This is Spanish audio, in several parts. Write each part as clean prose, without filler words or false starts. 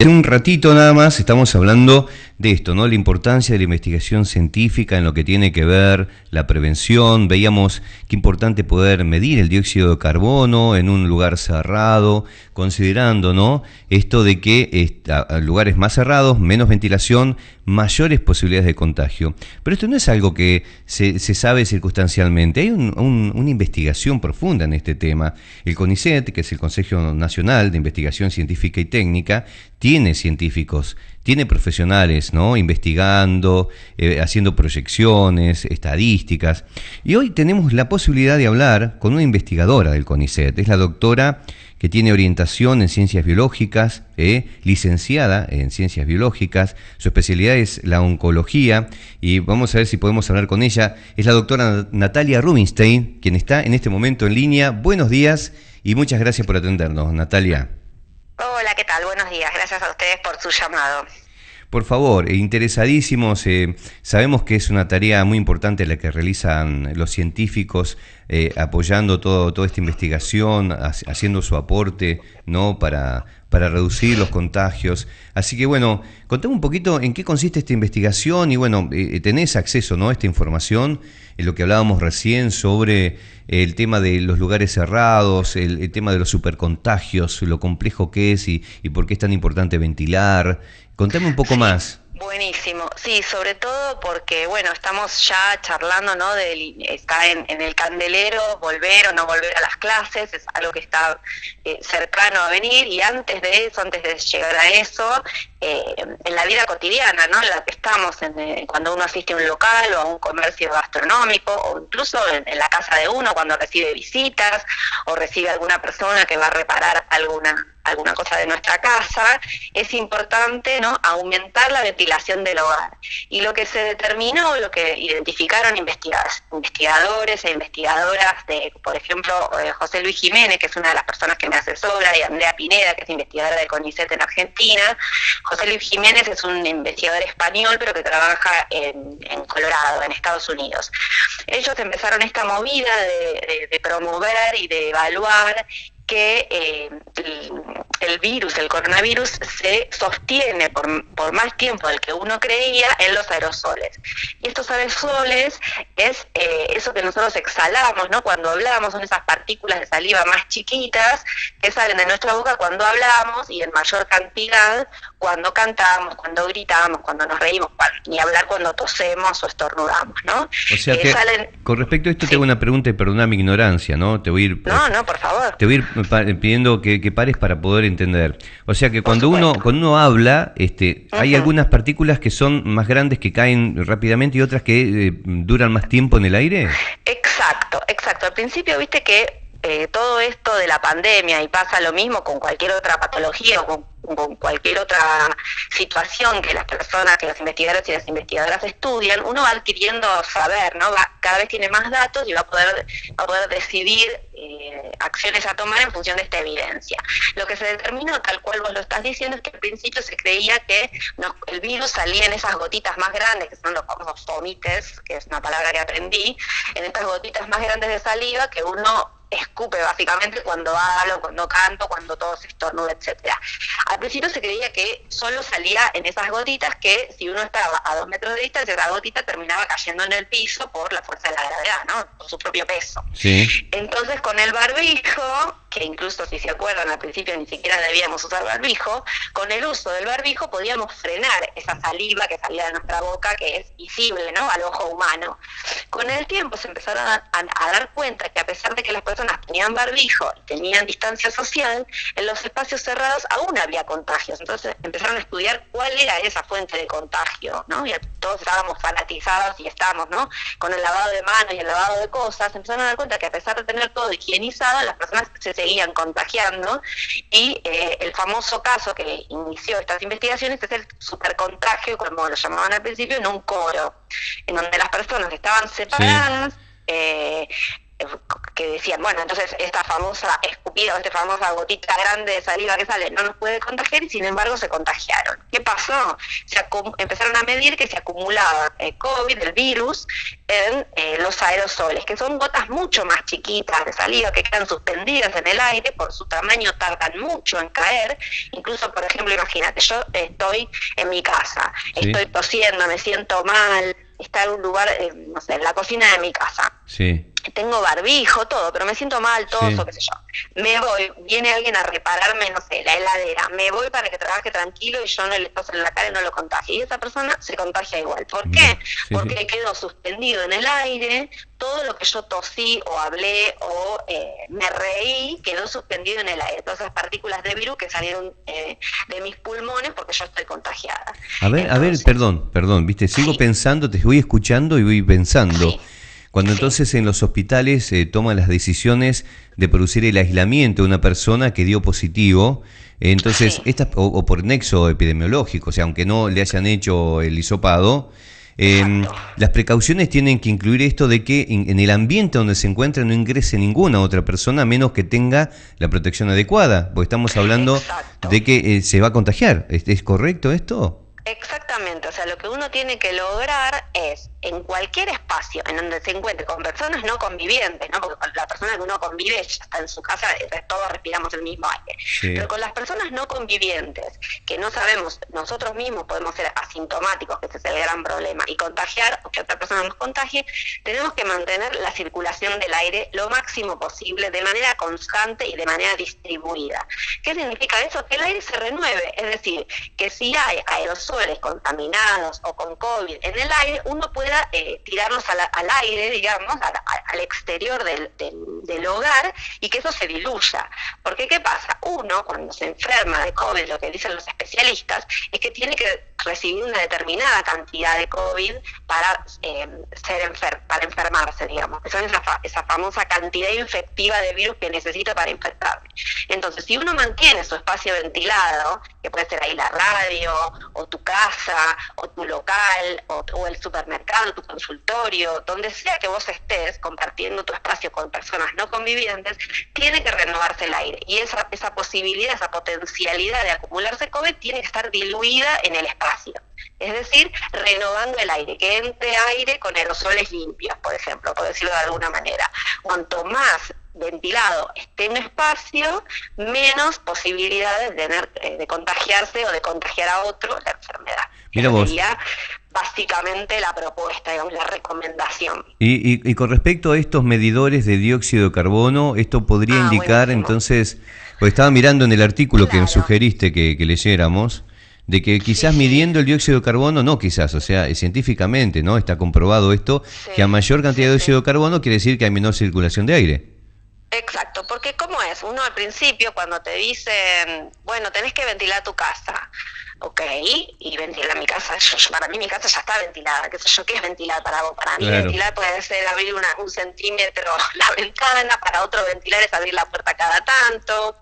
En un ratito nada más estamos hablando de esto, ¿no? La importancia de la investigación científica en lo que tiene que ver la prevención. Veíamos qué importante poder medir el dióxido de carbono en un lugar cerrado, considerando, ¿no? Esto de que a lugares más cerrados, menos ventilación, mayores posibilidades de contagio. Pero esto no es algo que se sabe circunstancialmente. Hay una investigación profunda en este tema. El CONICET, que es el Consejo Nacional de Investigación Científica y Técnica, tiene científicos, tiene profesionales, ¿no? Investigando, haciendo proyecciones, estadísticas. Y hoy tenemos la posibilidad de hablar con una investigadora del CONICET. Es la doctora que tiene orientación en ciencias biológicas, licenciada en ciencias biológicas. Su especialidad es la oncología y vamos a ver si podemos hablar con ella. Es la doctora Natalia Rubinstein, quien está en este momento en línea. Buenos días y muchas gracias por atendernos, Natalia. Hola, ¿qué tal? Buenos días. Gracias a ustedes por su llamado. Por favor, interesadísimos, sabemos que es una tarea muy importante la que realizan los científicos, apoyando toda esta investigación, haciendo su aporte, ¿no? para reducir los contagios. Así que bueno, contame un poquito en qué consiste esta investigación y bueno, tenés acceso, ¿no? a esta información, en lo que hablábamos recién sobre el tema de los lugares cerrados, el tema de los supercontagios, lo complejo que es y por qué es tan importante ventilar. Contame un poco Sí, más. buenísimo. Sí, sobre todo porque, bueno, estamos ya charlando, ¿no? Está en el candelero volver o no volver a las clases, es algo que está cercano a venir, y antes de eso, antes de llegar a eso, en la vida cotidiana, ¿no? En la que estamos, cuando uno asiste a un local o a un comercio gastronómico, o incluso en la casa de uno cuando recibe visitas o recibe alguna persona que va a reparar alguna cosa de nuestra casa, es importante, ¿no? aumentar la ventilación del hogar. Y lo que se determinó, lo que identificaron investigadores e investigadoras por ejemplo, José Luis Jiménez, que es una de las personas que me asesora, y Andrea Pineda, que es investigadora del CONICET en Argentina. José Luis Jiménez es un investigador español, pero que trabaja en Colorado, en Estados Unidos. Ellos empezaron esta movida de promover y de evaluar que el coronavirus, se sostiene por más tiempo del que uno creía en los aerosoles. Y estos aerosoles es eso que nosotros exhalamos, ¿no? Cuando hablamos, son esas partículas de saliva más chiquitas que salen de nuestra boca cuando hablamos, y en mayor cantidad cuando cantamos, cuando gritamos, cuando nos reímos, ni hablar cuando tosemos o estornudamos, ¿no? O sea que, con respecto a esto, Sí. te hago una pregunta y perdona mi ignorancia, ¿no? Te voy a ir, No, por favor. te voy a ir pidiendo que pares para poder entender. O sea que Por cuando supuesto. uno habla, hay Ujú. algunas partículas que son más grandes, que caen rápidamente, y otras que duran más tiempo en el aire. Exacto, exacto. Al principio viste que todo esto de la pandemia, y pasa lo mismo con cualquier otra patología o con cualquier otra situación que los investigadores y las investigadoras estudian, uno va adquiriendo saber, ¿no? Cada vez tiene más datos y va a poder decidir acciones a tomar en función de esta evidencia. Lo que se determinó, tal cual vos lo estás diciendo, es que al principio se creía que el virus salía en esas gotitas más grandes, que son los famosos fomites, que es una palabra que aprendí, en estas gotitas más grandes de saliva que uno escupe básicamente cuando hablo, cuando canto, cuando todos estornuda, etcétera. Al principio se creía que solo salía en esas gotitas, que si uno estaba a 2 metros de distancia, esa gotita terminaba cayendo en el piso por la fuerza de la gravedad, ¿no? Por su propio peso. Sí. Entonces, con el barbijo, que incluso si se acuerdan al principio ni siquiera debíamos usar barbijo, con el uso del barbijo podíamos frenar esa saliva que salía de nuestra boca, que es visible, ¿no? al ojo humano. Con el tiempo se empezaron a dar cuenta que, a pesar de que las personas tenían barbijo y tenían distancia social, en los espacios cerrados aún había contagios. Entonces empezaron a estudiar cuál era esa fuente de contagio, ¿no? Y todos estábamos fanatizados y estábamos, ¿no? con el lavado de manos y el lavado de cosas. Empezaron a dar cuenta que, a pesar de tener todo higienizado, las personas se seguían contagiando, y el famoso caso que inició estas investigaciones es el supercontagio, como lo llamaban al principio, en un coro, en donde las personas estaban Sí. separadas, que decían, bueno, entonces esta famosa escupida o esta famosa gotita grande de saliva que sale no nos puede contagiar, y sin embargo se contagiaron. ¿Qué pasó? Empezaron a medir que se acumulaba COVID, el virus, en los aerosoles, que son gotas mucho más chiquitas de saliva que quedan suspendidas en el aire, por su tamaño tardan mucho en caer. Incluso, por ejemplo, imagínate, yo estoy en mi casa, Sí. estoy tosiendo, me siento mal, está en un lugar, no sé, en la cocina de mi casa. Sí. Tengo barbijo, todo, pero me siento mal, toso, Sí. qué sé yo. Me voy, viene alguien a repararme, no sé, la heladera. Me voy para que trabaje tranquilo y yo no le toso en la cara y no lo contagie. Y esa persona se contagia igual. ¿Por Mira, qué? sí, Porque sí. quedó suspendido en el aire. Todo lo que yo tosí o hablé o me reí quedó suspendido en el aire. Todas esas partículas de virus que salieron de mis pulmones porque yo estoy contagiada. A ver, Entonces, perdón, viste, sigo sí, pensando, te voy escuchando y voy pensando. sí, Cuando sí, entonces en los hospitales toman las decisiones de producir el aislamiento de una persona que dio positivo, entonces, sí, o por nexo epidemiológico, o sea, aunque no le hayan hecho el hisopado, exacto. las precauciones tienen que incluir esto de que en el ambiente donde se encuentra no ingrese ninguna otra persona a menos que tenga la protección adecuada, porque estamos hablando Exacto. de que se va a contagiar. ¿Es correcto esto? Exactamente, o sea, lo que uno tiene que lograr es, en cualquier espacio en donde se encuentre con personas no convivientes, ¿no? Porque con la persona que uno convive ya está en su casa, todos respiramos el mismo aire, Sí. pero con las personas no convivientes, que no sabemos, nosotros mismos podemos ser asintomáticos, que ese es el gran problema, y contagiar, o que otra persona nos contagie, tenemos que mantener la circulación del aire lo máximo posible, de manera constante y de manera distribuida. ¿Qué significa eso? Que el aire se renueve, es decir, que si hay aerosoles contaminados o con COVID en el aire, uno pueda tirarlos al aire, digamos, al exterior del hogar, y que eso se diluya. Porque ¿qué pasa? Uno, cuando se enferma de COVID, lo que dicen los especialistas, es que tiene que recibir una determinada cantidad de COVID para para enfermarse, digamos, que son esa famosa cantidad infectiva de virus que necesita para infectarse. Entonces, si uno mantiene su espacio ventilado, que puede ser ahí la radio, o tu casa, o tu local, o el supermercado, tu consultorio, donde sea que vos estés compartiendo tu espacio con personas no convivientes, tiene que renovarse el aire. Y esa posibilidad, esa potencialidad de acumularse COVID tiene que estar diluida en el espacio. Es decir, renovando el aire, que entre aire con aerosoles limpios, por ejemplo, por decirlo de alguna manera. Cuanto más ventilado esté un espacio, menos posibilidades de tener de contagiarse o de contagiar a otro la enfermedad. Mira Esa vos. sería básicamente la propuesta, digamos, la recomendación. Y con respecto a estos medidores de dióxido de carbono, esto podría indicar Buenísimo. entonces, pues estaba mirando en el artículo que me Claro. sugeriste que leyéramos, de que quizás Sí, sí. midiendo el dióxido de carbono, no quizás, o sea, científicamente, ¿no? Está comprobado esto, Sí, que a mayor cantidad de sí, dióxido sí. de carbono quiere decir que hay menor circulación de aire. Exacto, porque ¿cómo es? Uno al principio cuando te dicen, bueno, tenés que ventilar tu casa, ok, y ventilar mi casa, para mí mi casa ya está ventilada, qué sé yo, ¿qué es ventilar para vos? Para mí Claro. ventilar puede ser abrir un centímetro la ventana, para otro ventilar es abrir la puerta cada tanto,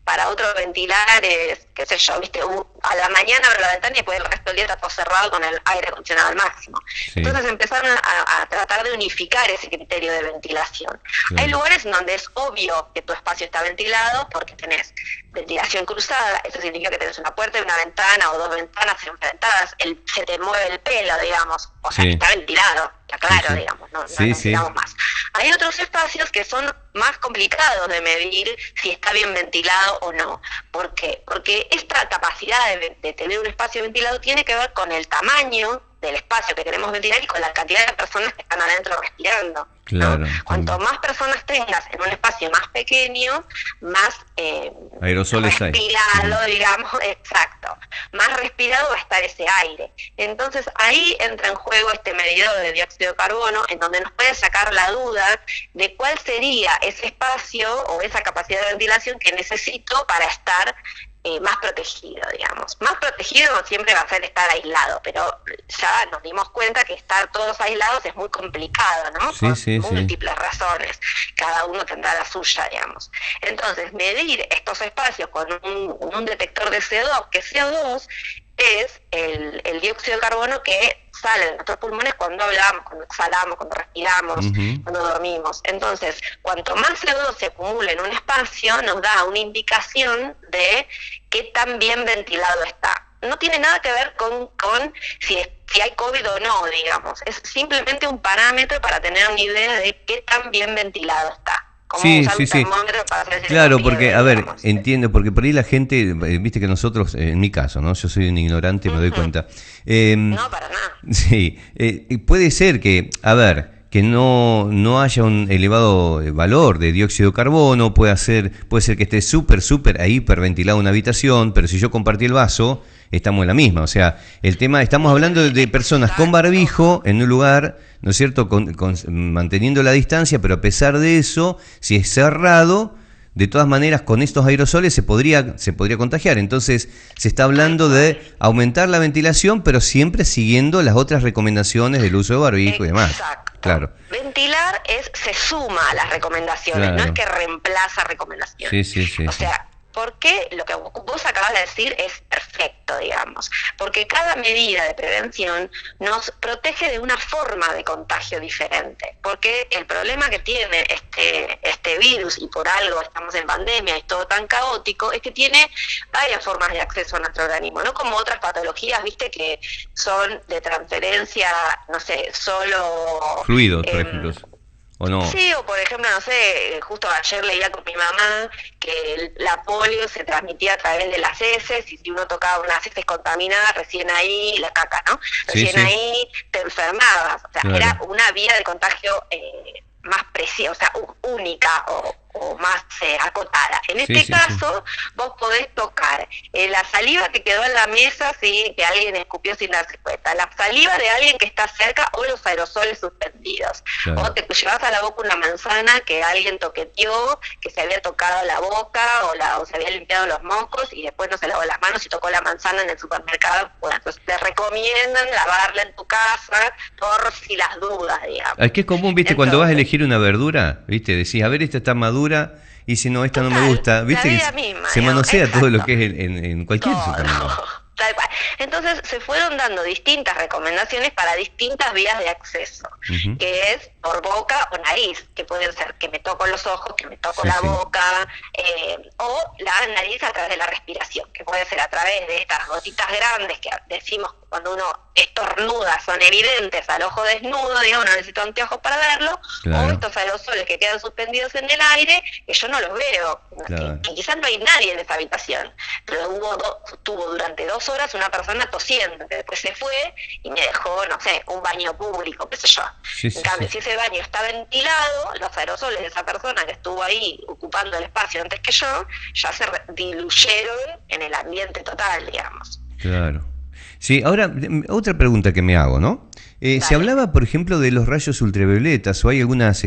para otro ventilar es, qué sé yo, viste, a la mañana abro la ventana y después el resto del día está todo cerrado con el aire acondicionado al máximo. Sí. Entonces empezaron a tratar de unificar ese criterio de ventilación. Claro. Hay lugares en donde es obvio que tu espacio está ventilado porque tenés ventilación cruzada, eso significa que tenés una puerta y una ventana o dos ventanas enfrentadas, se te mueve el pelo, digamos, o sea, Sí. que está ventilado, está claro, Sí, sí. digamos, no Sí, necesitamos sí. más. Hay otros espacios que son más complicados de medir si está bien ventilado o no. ¿Por qué? Porque esta capacidad de tener un espacio ventilado tiene que ver con el tamaño del espacio que queremos ventilar y con la cantidad de personas que están adentro respirando, ¿no? Claro. Cuanto más personas tengas en un espacio más pequeño, más Aerosoles hay. respirado, digamos, exacto, más respirado va a estar ese aire. Entonces ahí entra en juego este medidor de dióxido de carbono, en donde nos puede sacar la duda de cuál sería ese espacio o esa capacidad de ventilación que necesito para estar más protegido, digamos. Más protegido no siempre va a ser estar aislado, pero ya nos dimos cuenta que estar todos aislados es muy complicado, ¿no? Sí, Por sí, sí. múltiples razones. Cada uno tendrá la suya, digamos. Entonces, medir estos espacios con un detector de CO2, que CO2 es el dióxido de carbono que sale de nuestros pulmones cuando hablamos, cuando exhalamos, cuando respiramos, cuando dormimos. Entonces, cuanto más CO2 se acumula en un espacio, nos da una indicación de qué tan bien ventilado está. No tiene nada que ver con si hay COVID o no, digamos. Es simplemente un parámetro para tener una idea de qué tan bien ventilado está. Como usar un termómetro para hacer claro, porque, a ver, entiendo, porque por ahí la gente, viste que nosotros, en mi caso, ¿no? Yo soy un ignorante, me doy cuenta. No, para nada. Sí, puede ser que, a ver, que no haya un elevado valor de dióxido de carbono, puede ser que esté súper hiperventilada una habitación, pero si yo compartí el vaso, estamos en la misma. O sea, el tema, estamos hablando de personas con barbijo en un lugar, ¿no es cierto?, manteniendo la distancia, pero a pesar de eso, si es cerrado, de todas maneras con estos aerosoles se podría contagiar. Entonces se está hablando de aumentar la ventilación, pero siempre siguiendo las otras recomendaciones del uso de barbijo y demás. Exacto. Claro. Ventilar se suma a las recomendaciones, claro. No es que reemplaza recomendaciones. Sí. O sea, porque lo que vos acabas de decir es perfecto, digamos, porque cada medida de prevención nos protege de una forma de contagio diferente, porque el problema que tiene este virus, y por algo estamos en pandemia, es todo tan caótico, es que tiene varias formas de acceso a nuestro organismo, no como otras patologías, viste, que son de transferencia, no sé, solo... Fluidos, por ejemplo. ¿O no? Sí, o por ejemplo, no sé, justo ayer leía con mi mamá que la polio se transmitía a través de las heces, y si uno tocaba unas heces contaminadas, recién ahí, la caca, ¿no? Recién ahí te enfermabas. O sea, claro. Era una vía de contagio más precisa, o sea, única o más acotada. En este caso, vos podés tocar la saliva que quedó en la mesa, sí, que alguien escupió sin darse cuenta, la saliva de alguien que está cerca, o los aerosoles suspendidos. Claro. O te llevas a la boca una manzana que alguien toqueteó, que se había tocado la boca o se había limpiado los mocos y después no se lavó las manos y tocó la manzana en el supermercado. Bueno, entonces te recomiendan lavarla en tu casa por si las dudas, digamos. Es que es común, viste, entonces, cuando vas a elegir una verdura, viste, decís, a ver, esta está madura, y si no, esta no me gusta, viste, misma, se manosea todo lo que es en cualquier supermercado. Tal cual. Entonces se fueron dando distintas recomendaciones para distintas vías de acceso, que es por boca o nariz, que pueden ser que me toco los ojos, que me toco la boca, o la nariz a través de la respiración, que puede ser a través de estas gotitas grandes que decimos cuando uno estornuda, son evidentes al ojo desnudo, digamos, no necesito anteojos para verlo, claro. O estos aerosoles que quedan suspendidos en el aire, que yo no los veo, claro. Y quizás no hay nadie en esa habitación, pero tuvo durante 2 horas una persona tosiendo, que después se fue y me dejó, no sé, un baño público, qué sé yo. En cambio, si ese baño está ventilado, los aerosoles de esa persona que estuvo ahí ocupando el espacio antes que yo, ya se diluyeron en el ambiente total, digamos. Claro. Sí, ahora, otra pregunta que me hago, ¿no? Se hablaba, por ejemplo, de los rayos ultravioletas, o hay algunas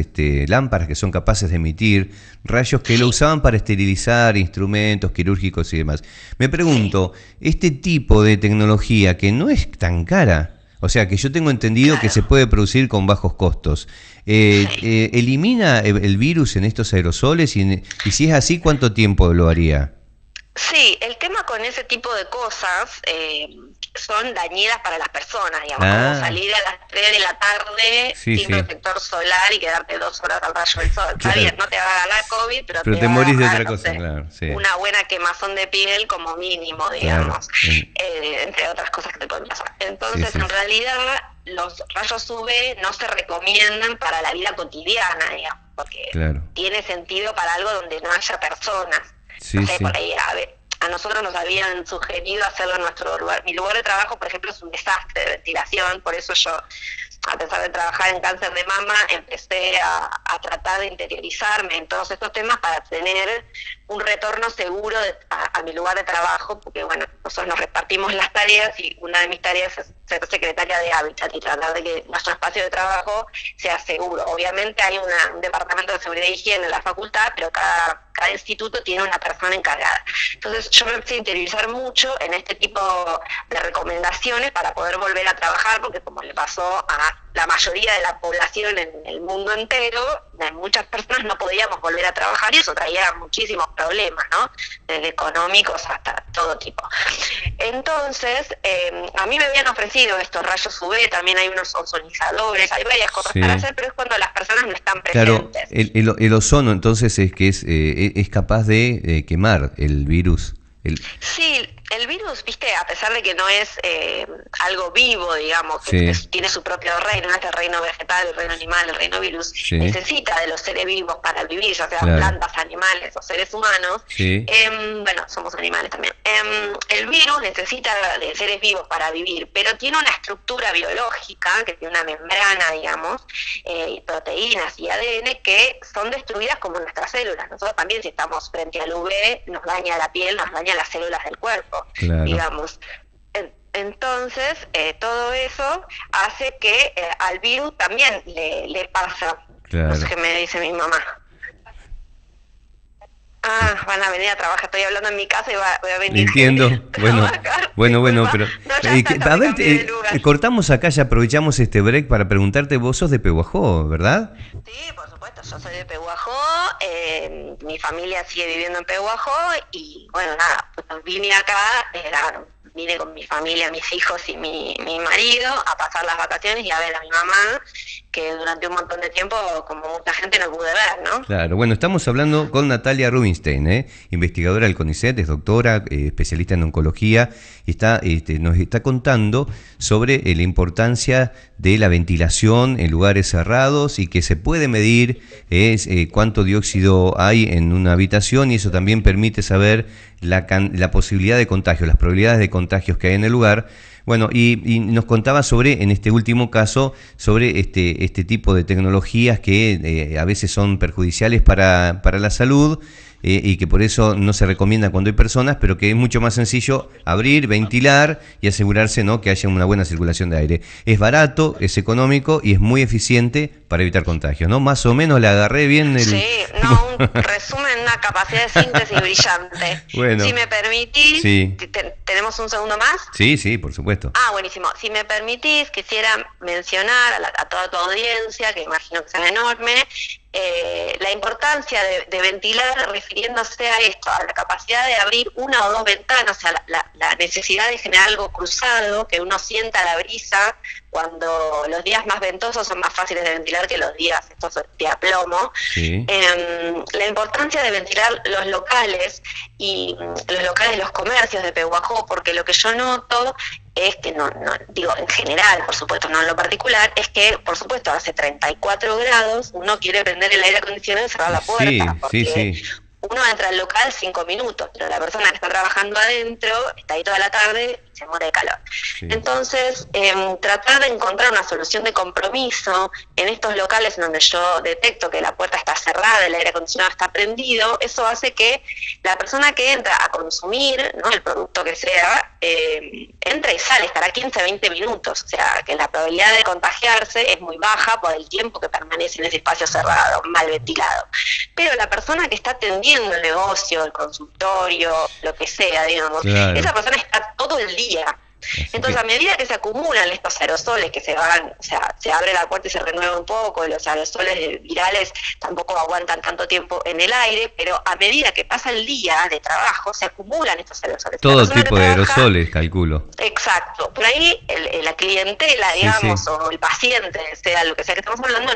lámparas que son capaces de emitir rayos que lo usaban para esterilizar instrumentos quirúrgicos y demás. Me pregunto, este tipo de tecnología que no es tan cara, o sea, que yo tengo entendido que se puede producir con bajos costos, ¿elimina el virus en estos aerosoles? Y si es así, ¿cuánto tiempo lo haría? Sí, el tema con ese tipo de cosas son dañinas para las personas, digamos, como salir a las 3 de la tarde sin protector solar y quedarte 2 horas al rayo del sol. Está bien, no te va a agarrar COVID, pero te morís de otra no cosa, sé, claro. Una buena quemazón de piel como mínimo, digamos, entre otras cosas que te pueden pasar. Entonces, en realidad, los rayos UV no se recomiendan para la vida cotidiana, digamos, porque tiene sentido para algo donde no haya personas. No sé, por ahí, a nosotros nos habían sugerido hacerlo en nuestro lugar. Mi lugar de trabajo, por ejemplo, es un desastre de ventilación, por eso yo, a pesar de trabajar en cáncer de mama, empecé a tratar de interiorizarme en todos estos temas para tener un retorno seguro a mi lugar de trabajo, porque bueno, nosotros nos repartimos las tareas y una de mis tareas es ser secretaria de Hábitat y tratar de que nuestro espacio de trabajo sea seguro. Obviamente hay un departamento de seguridad e higiene en la facultad, pero cada instituto tiene una persona encargada. Entonces yo me empecé a interiorizar mucho en este tipo de recomendaciones para poder volver a trabajar, porque como le pasó a la mayoría de la población en el mundo entero, muchas personas no podíamos volver a trabajar y eso traía muchísimos problemas, ¿no? Desde económicos hasta todo tipo. Entonces, a mí me habían ofrecido estos rayos UV, también hay unos ozonizadores, hay varias cosas para hacer, pero es cuando las personas no están presentes. Claro, el ozono entonces es que es capaz de quemar el virus. Sí, el virus, viste, a pesar de que no es algo vivo, digamos, que tiene su propio reino, no es el reino vegetal, el reino animal, el reino virus, necesita de los seres vivos para vivir, ya sean plantas, animales o seres humanos. Bueno, somos animales también. El virus necesita de seres vivos para vivir, pero tiene una estructura biológica, que tiene una membrana, digamos, y proteínas y ADN que son destruidas como nuestras células. Nosotros también, si estamos frente al UV, nos daña la piel, nos daña las células del cuerpo, digamos. Entonces, todo eso hace que al virus también le pasa. No sé qué me dice mi mamá. Van a venir a trabajar, estoy hablando en mi casa y voy a venir. Entiendo, bueno, pero a ver, cortamos acá, ya aprovechamos este break para preguntarte, vos sos de Pehuajó, ¿verdad? Sí, por supuesto, yo soy de Pehuajó, mi familia sigue viviendo en Pehuajó y bueno, nada, pues vine acá, vine con mi familia, mis hijos y mi marido a pasar las vacaciones y a ver a mi mamá, que durante un montón de tiempo, como mucha gente, no pude ver, ¿no? Claro, bueno, estamos hablando con Natalia Rubinstein, investigadora del CONICET, es doctora, especialista en oncología, y nos está contando sobre la importancia de la ventilación en lugares cerrados y que se puede medir cuánto dióxido hay en una habitación y eso también permite saber la posibilidad de contagio, las probabilidades de contagios que hay en el lugar. Bueno, y nos contaba sobre, en este último caso, sobre este tipo de tecnologías que a veces son perjudiciales para la salud y que por eso no se recomienda cuando hay personas, pero que es mucho más sencillo abrir, ventilar y asegurarse, ¿no?, que haya una buena circulación de aire. Es barato, es económico y es muy eficiente para evitar contagios, ¿no? Más o menos le agarré bien el... Sí, no, un resumen, una capacidad de síntesis brillante. Bueno, si me permitís, ¿tenemos un segundo más? Sí, por supuesto. Buenísimo. Si me permitís, quisiera mencionar a toda tu audiencia, que imagino que sea enorme, la importancia de ventilar refiriéndose a esto, a la capacidad de abrir una o dos ventanas, o sea, la necesidad de generar algo cruzado, que uno sienta la brisa cuando los días más ventosos son más fáciles de ventilar que los días estos de aplomo. La importancia de ventilar los locales y los locales de los comercios de Pehuajó, porque lo que yo noto es que, no digo en general, por supuesto, no en lo particular, es que, por supuesto, hace 34 grados, uno quiere prender el aire acondicionado y cerrar la puerta, porque uno entra al local 5 minutos, pero la persona que está trabajando adentro está ahí toda la tarde y se muere de calor. Entonces, tratar de encontrar una solución de compromiso en estos locales en donde yo detecto que la puerta está cerrada, el aire acondicionado está prendido, eso hace que la persona que entra a consumir, ¿no?, el producto que sea, entra y sale, estará 15, 20 minutos, o sea, que la probabilidad de contagiarse es muy baja por el tiempo que permanece en ese espacio cerrado, mal ventilado. Pero la persona que está atendiendo el negocio, el consultorio, lo que sea, digamos, esa persona está todo el día. Entonces, a medida que se acumulan estos aerosoles que se van, o sea, se abre la puerta y se renueva un poco, los aerosoles virales tampoco aguantan tanto tiempo en el aire, pero a medida que pasa el día de trabajo, se acumulan estos aerosoles. Todo tipo de aerosoles, calculo. Exacto. Por ahí la clientela, digamos, o el paciente, sea lo que sea que estamos hablando,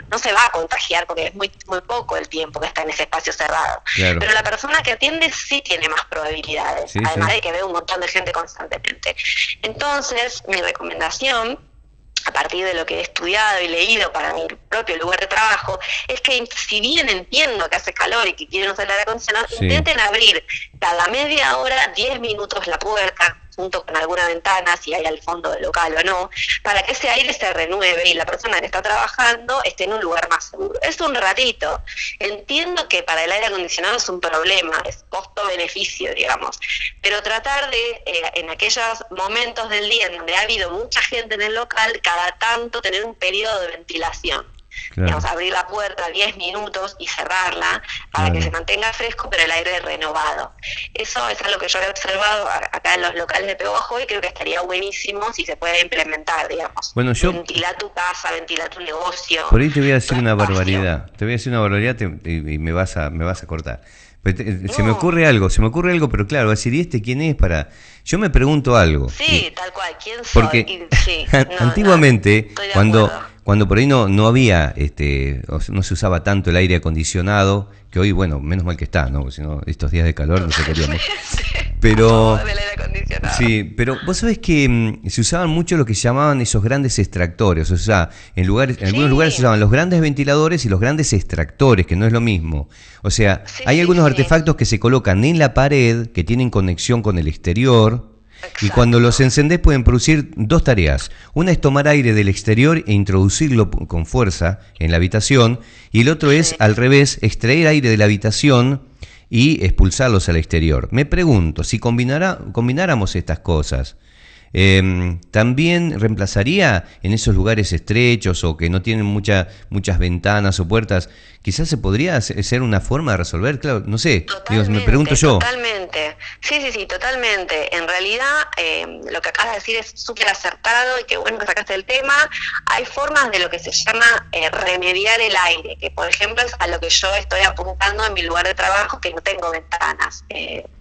no se va a contagiar porque es muy poco el tiempo que está en ese espacio cerrado. Pero la persona que atiende sí tiene más probabilidades, además de que ve un montón de gente constantemente. Entonces, mi recomendación, a partir de lo que he estudiado y leído para mi propio lugar de trabajo, es que si bien entiendo que hace calor y que quieren usar el aire acondicionado, intenten abrir cada media hora, 10 minutos la puerta, junto con alguna ventana, si hay al fondo del local o no, para que ese aire se renueve y la persona que está trabajando esté en un lugar más seguro. Es un ratito. Entiendo que para el aire acondicionado es un problema, es costo-beneficio, digamos, pero tratar de, en aquellos momentos del día en donde ha habido mucha gente en el local, cada tanto tener un periodo de ventilación. Claro. Digamos, abrir la puerta 10 minutos y cerrarla para que se mantenga fresco, pero el aire renovado. Eso es algo que yo he observado acá en los locales de Pego Bajo y creo que estaría buenísimo si se puede implementar, digamos. Bueno, ventilar tu casa, ventilar tu negocio. Por ahí te voy a decir una barbaridad. Te voy a decir una barbaridad y me vas a cortar. Se me ocurre algo, pero claro, va a decir, ¿y este quién es para...? Yo me pregunto algo. Sí, tal cual, ¿quién soy? Porque sí, antiguamente, cuando por ahí no había, no se usaba tanto el aire acondicionado, que hoy, bueno, menos mal que está, ¿no? Porque si no, estos días de calor no se queríamos. Pero sí, pero vos sabés que se usaban mucho lo que se llamaban esos grandes extractores, o sea, en algunos lugares se usaban los grandes ventiladores y los grandes extractores, que no es lo mismo. O sea, hay algunos artefactos que se colocan en la pared, que tienen conexión con el exterior. Exacto. Y cuando los encendés pueden producir dos tareas. Una es tomar aire del exterior e introducirlo con fuerza en la habitación, y el otro es, al revés, extraer aire de la habitación y expulsarlos al exterior. Me pregunto, si combináramos estas cosas, ¿también reemplazaría en esos lugares estrechos o que no tienen muchas ventanas o puertas? Quizás se podría hacer una forma de resolver, claro, no sé, me pregunto yo. Totalmente, sí, totalmente. En realidad, lo que acabas de decir es súper acertado y qué bueno que sacaste el tema. Hay formas de lo que se llama remediar el aire, que por ejemplo es a lo que yo estoy apuntando en mi lugar de trabajo, que no tengo ventanas.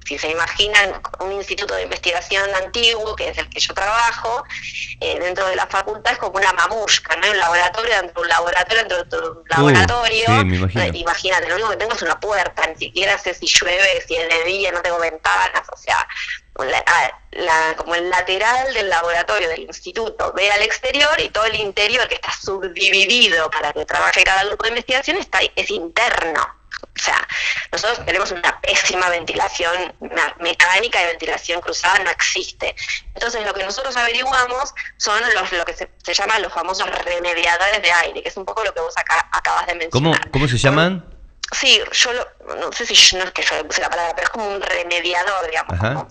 Si se imaginan un instituto de investigación antiguo, que es el que yo trabajo, dentro de la facultad es como una mamushka, ¿no? Un laboratorio dentro de un laboratorio dentro de otro laboratorio. Sí, imagínate, lo único que tengo es una puerta, ni siquiera sé si llueve, si es de día, no tengo ventanas, o sea, como el lateral del laboratorio del instituto ve al exterior y todo el interior que está subdividido para que trabaje cada grupo de investigación es interno. O sea, nosotros tenemos una pésima ventilación mecánica y ventilación cruzada no existe. Entonces lo que nosotros averiguamos son lo que se llaman los famosos remediadores de aire, que es un poco lo que vos acabas de mencionar. ¿Cómo se llaman? Sí, no sé si no es que yo le puse la palabra, pero es como un remediador, digamos. Ajá.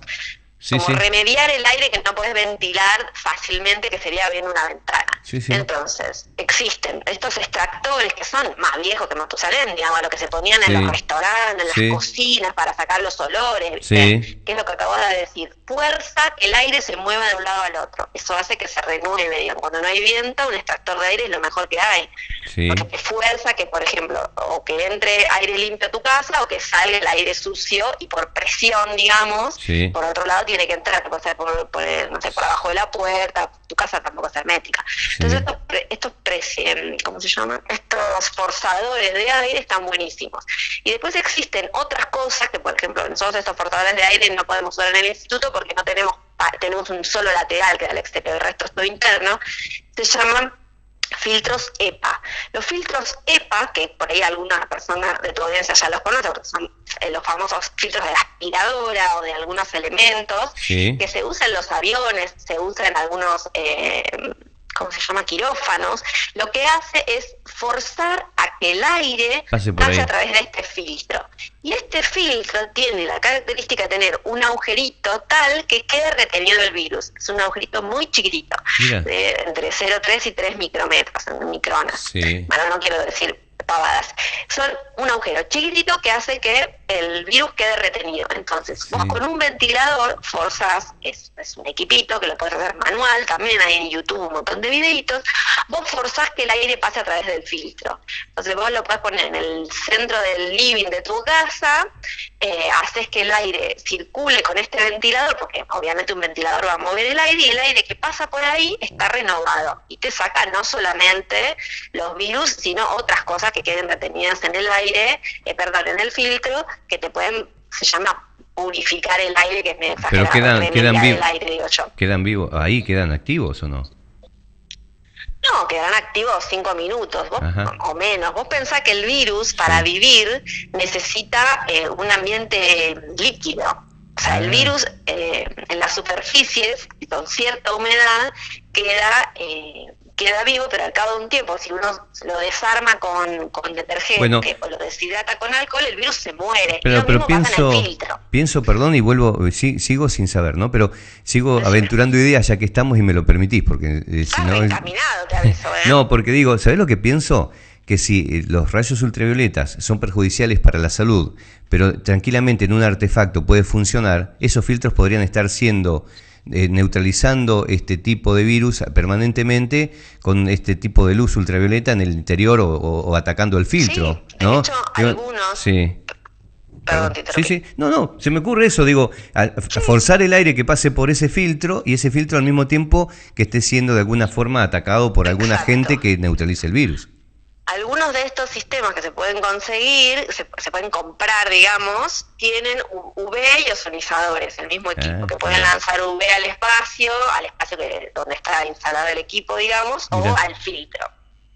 Como remediar el aire que no podés ventilar fácilmente, que sería bien una ventana. Sí. Entonces, existen estos extractores que son más viejos que Matusalén, digamos, lo que se ponían en los restaurantes, en las cocinas para sacar los olores, que es lo que acabas de decir. Fuerza que el aire se mueva de un lado al otro. Eso hace que se renueve, digamos. Cuando no hay viento, un extractor de aire es lo mejor que hay. Porque fuerza que, por ejemplo, o que entre aire limpio a tu casa o que salga el aire sucio y por presión, digamos, por otro lado tiene que entrar, puede ser por abajo de la puerta, tu casa tampoco es hermética. Entonces estos ¿cómo se llaman? Estos forzadores de aire están buenísimos. Y después existen otras cosas que, por ejemplo, nosotros estos forzadores de aire no podemos usar en el instituto porque no tenemos un solo lateral que da al exterior, el resto es todo interno. Se llaman filtros EPA. Los filtros EPA, que por ahí algunas personas de tu audiencia ya los conocen, porque son los famosos filtros de la aspiradora o de algunos elementos, que se usan en los aviones, se usan en algunos ¿cómo se llama? Quirófanos. Lo que hace es forzar a que el aire pase a través de este filtro. Y este filtro tiene la característica de tener un agujerito tal que quede retenido el virus. Es un agujerito muy chiquitito, de entre 0,3 y 3 micrómetros, en micronas. Bueno, no quiero decir pavadas. Son un agujero chiquitito que hace que el virus quede retenido. Entonces, vos con un ventilador forzás, es un equipito que lo podés hacer manual, también hay en YouTube un montón de videitos, vos forzás que el aire pase a través del filtro. Entonces vos lo podés poner en el centro del living de tu casa, haces que el aire circule con este ventilador, porque obviamente un ventilador va a mover el aire, y el aire que pasa por ahí está renovado, y te saca no solamente los virus, sino otras cosas que queden retenidas en el aire, en el filtro, que te pueden, se llama purificar el aire, que es medio exagerado. Pero quedan vivos. Aire, digo yo. ¿Quedan vivos? ¿Ahí quedan activos o no? No, quedarán activos 5 minutos o menos. Vos pensás que el virus, para vivir, necesita un ambiente líquido. O sea, el virus en las superficies, con cierta humedad, queda vivo, pero al cabo de un tiempo, si uno lo desarma con detergente o lo deshidrata con alcohol, el virus se muere. Pero pienso, perdón, y vuelvo, sigo sin saber, ¿no? Pero sigo aventurando ideas, ya que estamos y me lo permitís, porque si no... encaminado, te aviso, No, porque digo, ¿sabés lo que pienso? que si los rayos ultravioletas son perjudiciales para la salud, pero tranquilamente en un artefacto puede funcionar, esos filtros podrían estar siendo neutralizando este tipo de virus permanentemente con este tipo de luz ultravioleta en el interior o atacando el filtro, sí, ¿no? de hecho, algunos... Sí. Perdón, Sí, no, se me ocurre eso, digo, a forzar el aire que pase por ese filtro y ese filtro al mismo tiempo que esté siendo de alguna forma atacado por alguna gente que neutralice el virus. Algunos de estos sistemas que se pueden conseguir, se pueden comprar, digamos, tienen UV y ozonizadores, el mismo equipo, que pueden lanzar UV al espacio donde está instalado el equipo, digamos, o al filtro.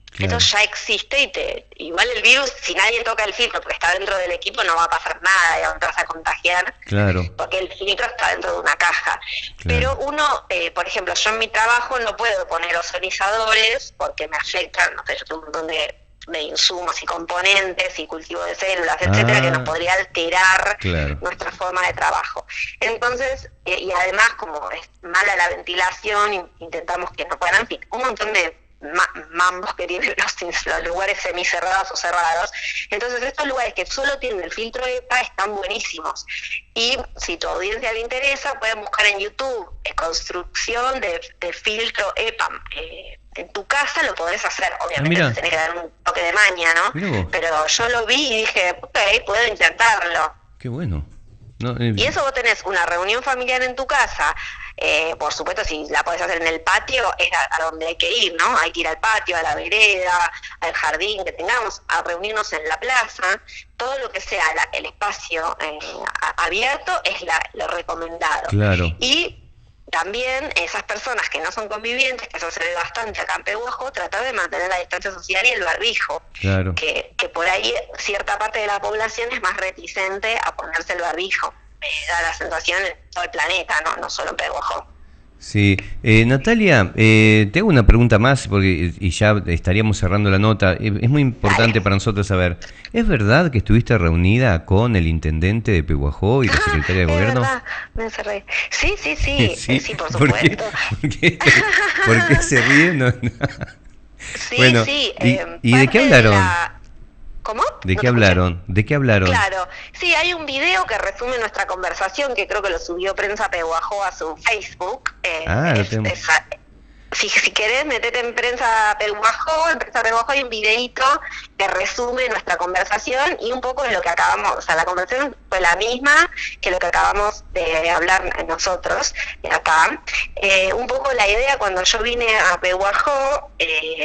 Claro. Eso ya existe igual el virus, si nadie toca el filtro porque está dentro del equipo, no va a pasar nada, digamos, te vas a contagiar, claro, porque el filtro está dentro de una caja. Claro. Pero uno, por ejemplo, yo en mi trabajo no puedo poner ozonizadores porque me afectan, no sé, yo tengo un montón de insumos y componentes y cultivo de células, etcétera, que nos podría alterar nuestra forma de trabajo. Entonces, y además, como es mala la ventilación, intentamos que no puedan, en fin, un montón de mambos que tienen los lugares semicerrados o cerrados. Entonces estos lugares que solo tienen el filtro EPA están buenísimos, y si tu audiencia le interesa pueden buscar en YouTube construcción de filtro EPA en tu casa. Lo podés hacer, obviamente tenés que dar un toque de maña, ¿no? Pero yo lo vi y dije, ok, puedo intentarlo. Qué bueno. Y eso, vos tenés una reunión familiar en tu casa. Por supuesto, si la podés hacer en el patio, es a donde hay que ir, ¿no? Hay que ir al patio, a la vereda, al jardín que tengamos, a reunirnos en la plaza. Todo lo que sea el espacio abierto es lo recomendado. Claro. Y también esas personas que no son convivientes, que eso se ve bastante acá en Pehuajó, tratar de mantener la distancia social y el barbijo. Claro. Que por ahí cierta parte de la población es más reticente a ponerse el barbijo. Da la sensación en todo el planeta, no solo en Pehuajó. Sí, Natalia, te hago una pregunta más y ya estaríamos cerrando la nota. Es muy importante para nosotros saber, ¿es verdad que estuviste reunida con el intendente de Pehuajó y la secretaria de gobierno? Verdad, me encerré. Sí, por supuesto. ¿Por qué se ríe? No. Sí, bueno, sí. ¿Y de qué hablaron? ¿Cómo? ¿De qué hablaron? Claro, sí, hay un video que resume nuestra conversación, que creo que lo subió Prensa Pehuajó a su Facebook. Si querés, metete en Prensa Pehuajó, hay un videíto que resume nuestra conversación y un poco de lo que acabamos, o sea, la conversación fue la misma que lo que acabamos de hablar nosotros acá. Un poco la idea, cuando yo vine a Pehuajó,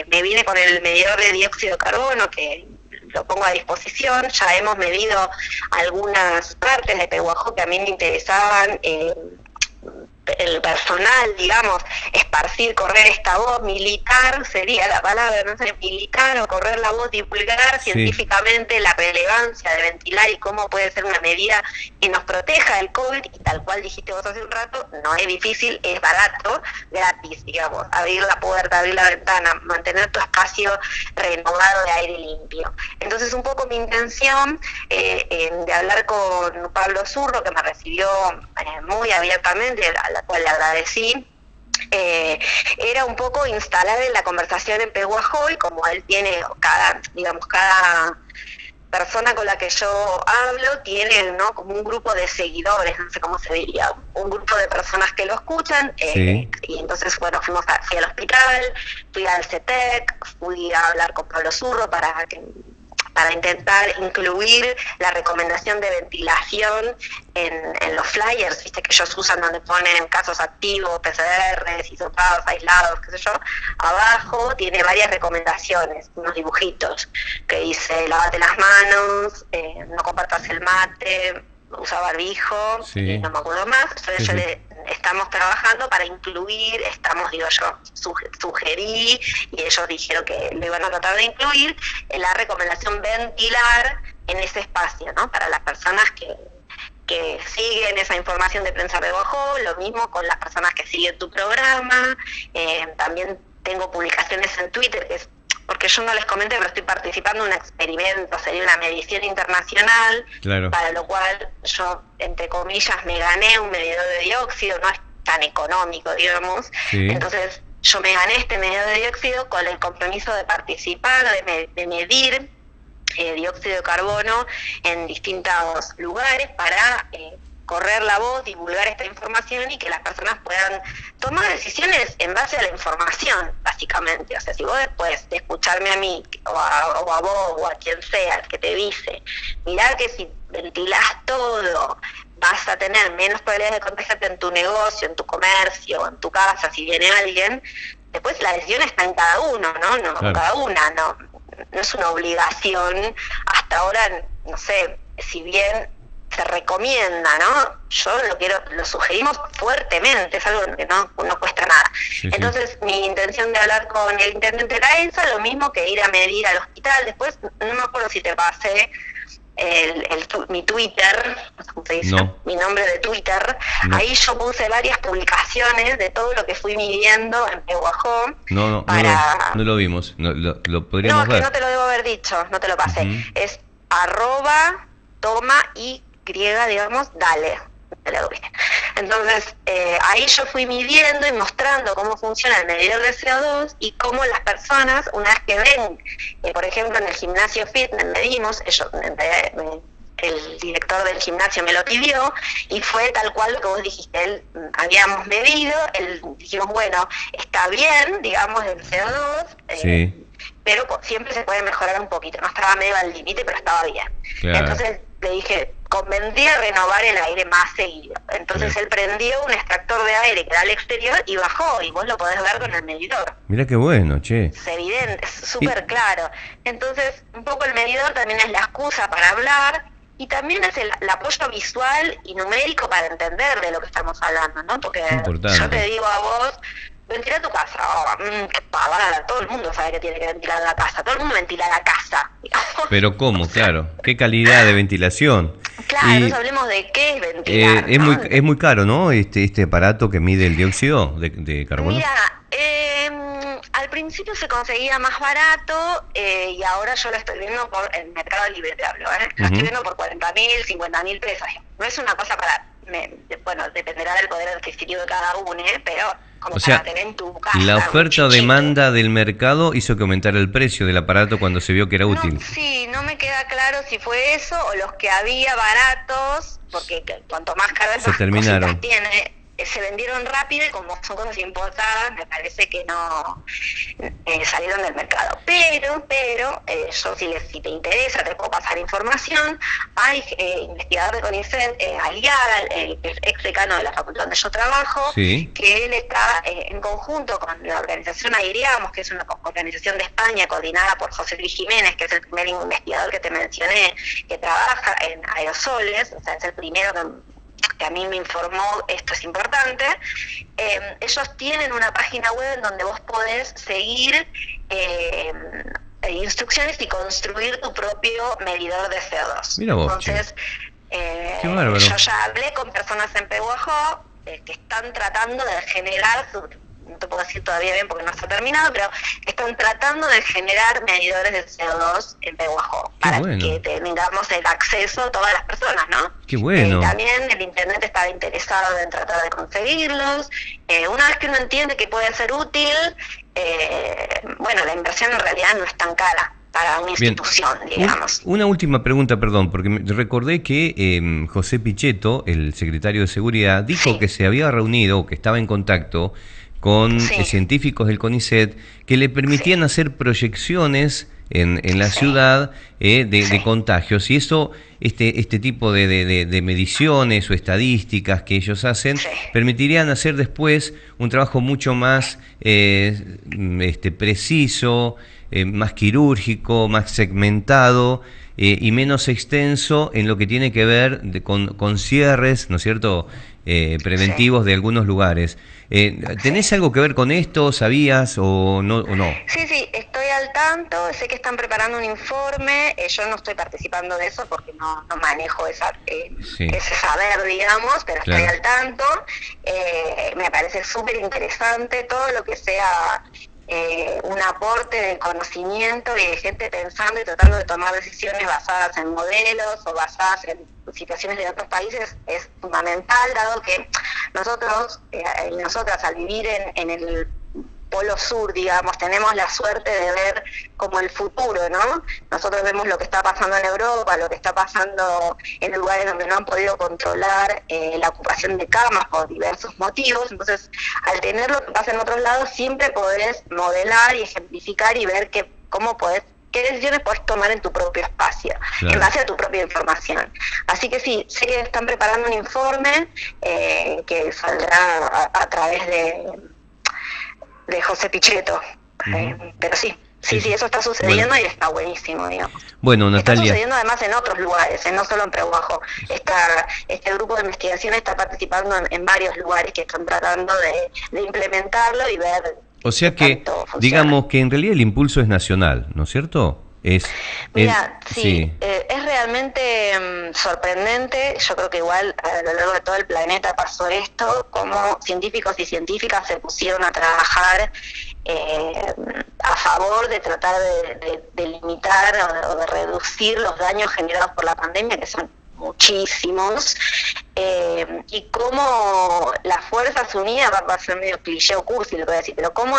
me vine con el medidor de dióxido de carbono, que lo pongo a disposición. Ya hemos medido algunas partes de Pehuajó que a mí me interesaban, el personal, digamos, esparcir, correr esta voz, militar sería la palabra, no sé, militar o correr la voz, divulgar científicamente la relevancia de ventilar y cómo puede ser una medida que nos proteja del COVID, y tal cual dijiste vos hace un rato, no es difícil, es barato, gratis, digamos, abrir la puerta, abrir la ventana, mantener tu espacio renovado de aire limpio. Entonces, un poco mi intención de hablar con Pablo Zurro, que me recibió muy abiertamente, a la cual le agradecí, era un poco instalar en la conversación en Pehuajó, y como él tiene cada persona con la que yo hablo tiene, ¿no?, como un grupo de seguidores, no sé cómo se diría, un grupo de personas que lo escuchan, y entonces, bueno, fui al hospital, fui al CETEC, fui a hablar con Pablo Zurro para intentar incluir la recomendación de ventilación en los flyers, viste, que ellos usan, donde ponen casos activos, PCRs, hisopados, aislados, qué sé yo. Abajo tiene varias recomendaciones, unos dibujitos que dice: lávate las manos, no compartas el mate, usa barbijo, no me acuerdo más. Entonces estamos trabajando para incluir, sugerí, y ellos dijeron que lo iban a tratar de incluir, la recomendación ventilar en ese espacio, ¿no?, para las personas que siguen esa información de Prensa Pehuajó, lo mismo con las personas que siguen tu programa. También tengo publicaciones en Twitter, que es porque yo no les comenté, pero estoy participando en un experimento, sería una medición internacional, para lo cual yo, entre comillas, me gané un medidor de dióxido, no es tan económico, digamos. Entonces yo me gané este medidor de dióxido con el compromiso de participar, de medir dióxido de carbono en distintos lugares para correr la voz, divulgar esta información y que las personas puedan tomar decisiones en base a la información, básicamente. O sea, si vos después de escucharme a mí, o a vos, o a quien sea, el que te dice, mirá que si ventilás todo, vas a tener menos probabilidades de contagiarte en tu negocio, en tu comercio, en tu casa, si viene alguien, después la decisión está en cada uno, ¿no? No, claro. Cada una, no es una obligación. Hasta ahora, no sé, si bien se recomienda, ¿no? Yo lo sugerimos fuertemente, es algo que no cuesta nada. Sí, entonces, sí. Mi intención de hablar con el intendente era esa, lo mismo que ir a medir al hospital. Después, no me acuerdo si te pasé mi Twitter, ¿cómo se dice? No. Mi nombre de Twitter. No. Ahí yo puse varias publicaciones de todo lo que fui midiendo en Pehuajó. No lo vimos, lo podríamos ver. No, es que no te lo debo haber dicho, no te lo pasé. Es @toma y digamos, dale. Entonces, ahí yo fui midiendo y mostrando cómo funciona el medidor de CO2 y cómo las personas, una vez que ven, por ejemplo, en el gimnasio fitness medimos, el director del gimnasio me lo pidió y fue tal cual lo que vos dijiste, habíamos medido, dijimos, bueno, está bien, digamos, el CO2, sí. Pero siempre se puede mejorar un poquito, no estaba medio al límite, pero estaba bien. Claro. Entonces le dije, convendría renovar el aire más seguido. Entonces él prendió un extractor de aire que da al exterior y bajó, y vos lo podés ver con el medidor. Mirá qué bueno, che. Es evidente, es súper claro. Entonces, un poco el medidor también es la excusa para hablar, y también es el apoyo visual y numérico para entender de lo que estamos hablando, ¿no? Porque yo te digo a vos, ventila tu casa, qué pavada, todo el mundo sabe que tiene que ventilar la casa, todo el mundo ventila la casa. Digamos. Pero ¿cómo? Claro, ¿qué calidad de ventilación? Claro, nos hablemos de qué es ventilar. Es muy caro, ¿no? Este aparato que mide el dióxido de carbono. Mira, al principio se conseguía más barato y ahora yo lo estoy viendo por el Mercado Libre, te hablo, Lo estoy viendo por 40.000, 50.000 pesos. No es una cosa para, bueno, dependerá del poder adquisitivo de cada uno, pero como para tener en tu casa. La oferta-demanda del mercado hizo que aumentara el precio del aparato cuando se vio que era útil. Sí, no me queda claro si fue eso o los que había baratos, porque cuanto más caras se terminaron. Tiene, se vendieron rápido y como son cosas importadas, me parece que no salieron del mercado. Pero yo si te interesa, te puedo pasar información. Hay investigador de CONICET, Aliaga, el ex decano de la facultad donde yo trabajo, sí. Que él está en conjunto con la organización AIREAMOS, que es una organización de España coordinada por José Luis Jiménez, que es el primer investigador que te mencioné, que trabaja en aerosoles, o sea, es el primero que a mí me informó, esto es importante. Ellos tienen una página web en donde vos podés seguir instrucciones y construir tu propio medidor de CO2. Mira vos, entonces, yo ya hablé con personas en Pehuajó que están tratando de generar no te puedo decir todavía bien porque no está terminado, pero están tratando de generar medidores de CO2 en Pehuajó para que tengamos el acceso a todas las personas, ¿no? Qué bueno. También el internet estaba interesado en tratar de conseguirlos. Una vez que uno entiende que puede ser útil, la inversión en realidad no es tan cara para una institución, digamos. Una última pregunta, perdón, porque recordé que José Pichetto, el secretario de Seguridad, dijo que se había reunido o que estaba en contacto con científicos del CONICET que le permitían hacer proyecciones en la ciudad de contagios, y eso este tipo de mediciones o estadísticas que ellos hacen permitirían hacer después un trabajo mucho más preciso, más quirúrgico, más segmentado y menos extenso en lo que tiene que ver con cierres, ¿no es cierto?, preventivos de algunos lugares. ¿Tenés algo que ver con esto? ¿Sabías o no? Sí, estoy al tanto, sé que están preparando un informe, yo no estoy participando de eso porque no manejo ese saber, digamos, pero estoy al tanto. Me parece súper interesante todo lo que sea un aporte de conocimiento y de gente pensando y tratando de tomar decisiones basadas en modelos o basadas en situaciones de otros países es fundamental, dado que nosotros y nosotras al vivir en el polo sur, digamos, tenemos la suerte de ver como el futuro, ¿no? Nosotros vemos lo que está pasando en Europa, lo que está pasando en lugares donde no han podido controlar la ocupación de camas por diversos motivos. Entonces, al tener lo que pasa en otros lados, siempre podés modelar y ejemplificar y ver cómo podés, qué decisiones podés tomar en tu propio espacio, claro, en base a tu propia información. Así que sí, sé que están preparando un informe que saldrá a través de José Pichetto. Pero sí, eso está sucediendo, bueno, y está buenísimo, digamos. Bueno, Natalia. Está sucediendo además en otros lugares, no solo en Pehuajó. Este grupo de investigación está participando en varios lugares que están tratando de implementarlo y ver. O sea que, digamos que en realidad el impulso es nacional, ¿no es cierto? Mira, sí. Es realmente sorprendente. Yo creo que igual a lo largo de todo el planeta pasó esto, como científicos y científicas se pusieron a trabajar a favor de tratar de limitar o de reducir los daños generados por la pandemia, que son muchísimos, y cómo las fuerzas unidas, va a ser medio cliché o cursi lo que voy a decir, pero cómo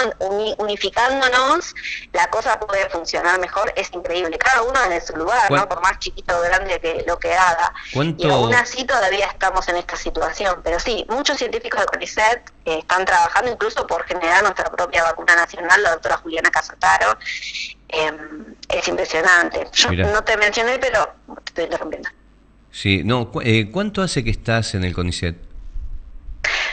unificándonos la cosa puede funcionar mejor, es increíble, cada uno desde su lugar, ¿no? Por más chiquito o grande que lo que haga. Y aún así todavía estamos en esta situación, pero sí, muchos científicos de CONICET están trabajando incluso por generar nuestra propia vacuna nacional, la doctora Juliana Casataro. Es impresionante. Yo no te mencioné, pero te estoy interrumpiendo. Sí, no, ¿cuánto hace que estás en el CONICET?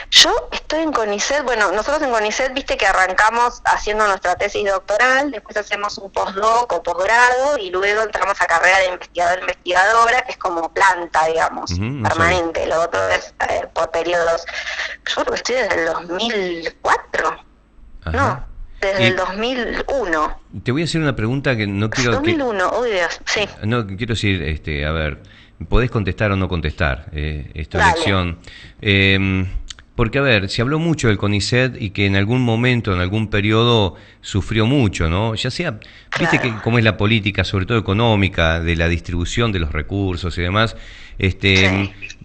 Yo estoy en CONICET, bueno, nosotros en CONICET, viste que arrancamos haciendo nuestra tesis doctoral, después hacemos un postdoc o posgrado y luego entramos a carrera de investigador-investigadora, que es como planta, digamos, permanente. Lo otro es por periodos. Yo creo que estoy desde el 2004, Ajá. No, desde el 2001. Te voy a hacer una pregunta que no quiero 2001, uy Dios, sí. No, quiero decir, a ver, podés contestar o no contestar, es tu elección. Porque, a ver, se habló mucho del CONICET y que en algún momento, en algún periodo, sufrió mucho, ¿no? Ya sea, viste que cómo es la política, sobre todo económica, de la distribución de los recursos y demás.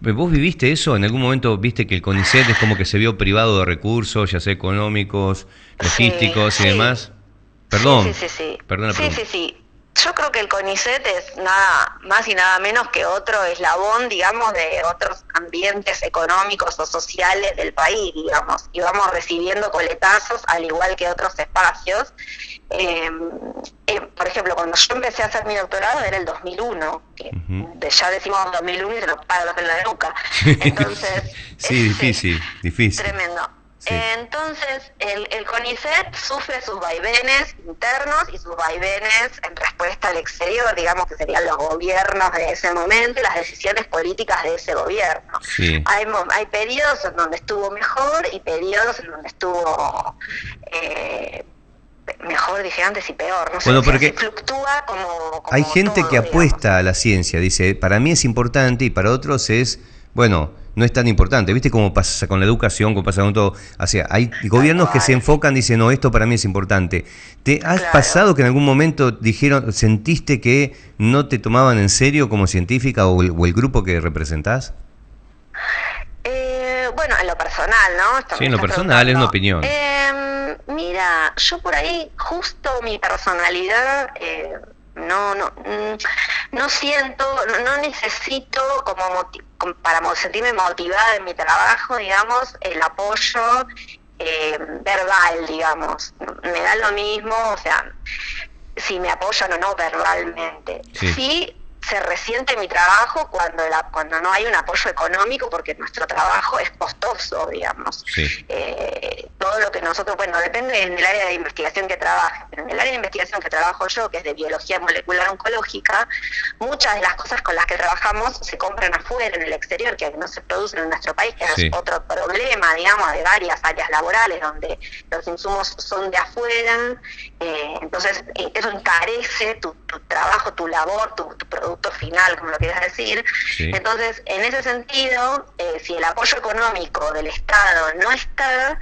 ¿Vos viviste eso? ¿En algún momento viste que el CONICET es como que se vio privado de recursos, ya sea económicos, logísticos y demás? Perdón. Perdón la pregunta. Sí. Yo creo que el CONICET es nada más y nada menos que otro eslabón, digamos, de otros ambientes económicos o sociales del país, digamos, y vamos recibiendo coletazos al igual que otros espacios. Por ejemplo, cuando yo empecé a hacer mi doctorado era el 2001, que ya decimos 2001 y se nos para la pelo de la nuca. Entonces, sí, difícil. Tremendo. Sí. Entonces, el CONICET sufre sus vaivenes internos y sus vaivenes en respuesta al exterior, digamos que serían los gobiernos de ese momento y las decisiones políticas de ese gobierno. Sí. Hay periodos en donde estuvo mejor y periodos en donde estuvo mejor, dije antes, y peor. No sé, bueno, porque fluctúa como hay gente todo, que apuesta a la ciencia, dice, para mí es importante y para otros es, bueno, no es tan importante. ¿Viste cómo pasa con la educación, cómo pasa con todo? O sea, hay gobiernos que se enfocan y dicen, no, esto para mí es importante. ¿Te has pasado que en algún momento sentiste que no te tomaban en serio como científica o el grupo que representás? Bueno, en lo personal, ¿no? Sí, en lo personal es una opinión. Mira, yo por ahí, justo mi personalidad... no siento, no necesito para sentirme motivada en mi trabajo, digamos, el apoyo verbal, digamos. Me da lo mismo, o sea, si me apoyan o no verbalmente. Sí se resiente mi trabajo cuando no hay un apoyo económico, porque nuestro trabajo es costoso, digamos. Todo lo que nosotros, bueno, depende del área de investigación que trabaje, pero en el área de investigación que trabajo yo, que es de biología molecular oncológica, muchas de las cosas con las que trabajamos se compran afuera, en el exterior, que no se producen en nuestro país, que es otro problema, digamos, de varias áreas laborales, donde los insumos son de afuera. Entonces eso encarece tu trabajo, tu labor, tu producto final, como lo quieras decir. Entonces, en ese sentido, si el apoyo económico del Estado no está,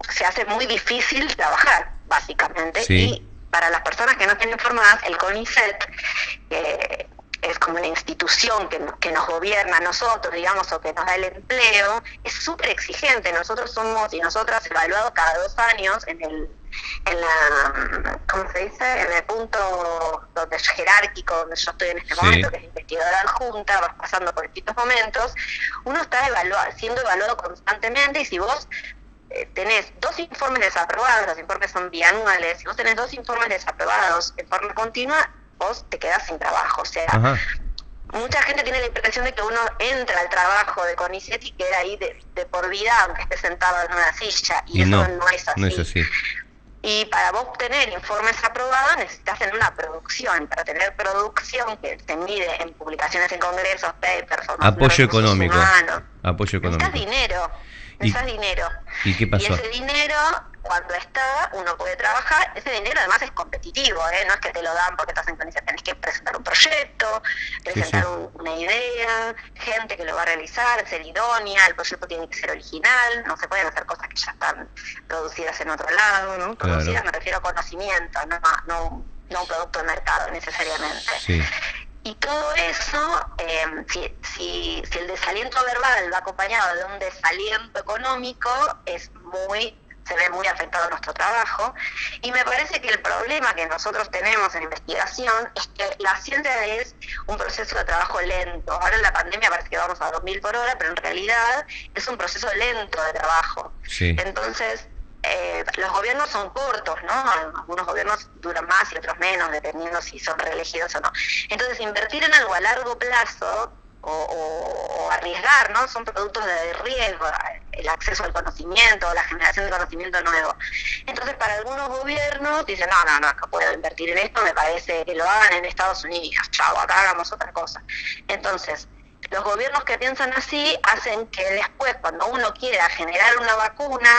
se hace muy difícil trabajar, básicamente. Y para las personas que no estén informadas, el CONICET es como la institución que nos gobierna a nosotros, digamos, o que nos da el empleo, es súper exigente. Nosotros somos y nosotras evaluados cada 2 años en la, ¿cómo se dice? En el punto donde es jerárquico, donde yo estoy en este momento, que es investigadora adjunta, vas pasando por distintos momentos, uno está siendo evaluado constantemente, y si vos tenés 2 informes desaprobados, los informes son bianuales, si vos tenés 2 informes desaprobados en forma continua, vos te quedás sin trabajo. O sea, ajá, mucha gente tiene la impresión de que uno entra al trabajo de CONICET y queda ahí de por vida, aunque esté sentado en una silla, y eso no es así. No es así. Y para vos tener informes aprobados necesitas tener una producción. Para tener producción que se mide en publicaciones en congresos, papers, apoyo económico. Apoyo económico. Necesitas dinero. Necesitas dinero. ¿Y qué pasó? Y ese dinero, cuando está, uno puede trabajar. Ese dinero además es competitivo, no es que te lo dan porque estás en CONICET. Tenés que presentar un proyecto, presentar una idea, gente que lo va a realizar, ser idónea, el proyecto tiene que ser original, no se pueden hacer cosas que ya están producidas en otro lado, ¿no? Claro. Producidas me refiero a conocimiento, no un producto de mercado necesariamente. Sí. Y todo eso, si el desaliento verbal va acompañado de un desaliento económico, se ve muy afectado nuestro trabajo. Y me parece que el problema que nosotros tenemos en investigación es que la ciencia es un proceso de trabajo lento. Ahora en la pandemia parece que vamos a 2000 por hora, pero en realidad es un proceso lento de trabajo. Sí. Entonces, los gobiernos son cortos, ¿no? Algunos gobiernos duran más y otros menos, dependiendo si son reelegidos o no. Entonces, invertir en algo a largo plazo o arriesgar, ¿no? Son productos de riesgo, el acceso al conocimiento, la generación de conocimiento nuevo. Entonces, para algunos gobiernos dicen, no puedo invertir en esto, me parece que lo hagan en Estados Unidos, chao, acá hagamos otra cosa. Entonces, los gobiernos que piensan así hacen que después, cuando uno quiera generar una vacuna,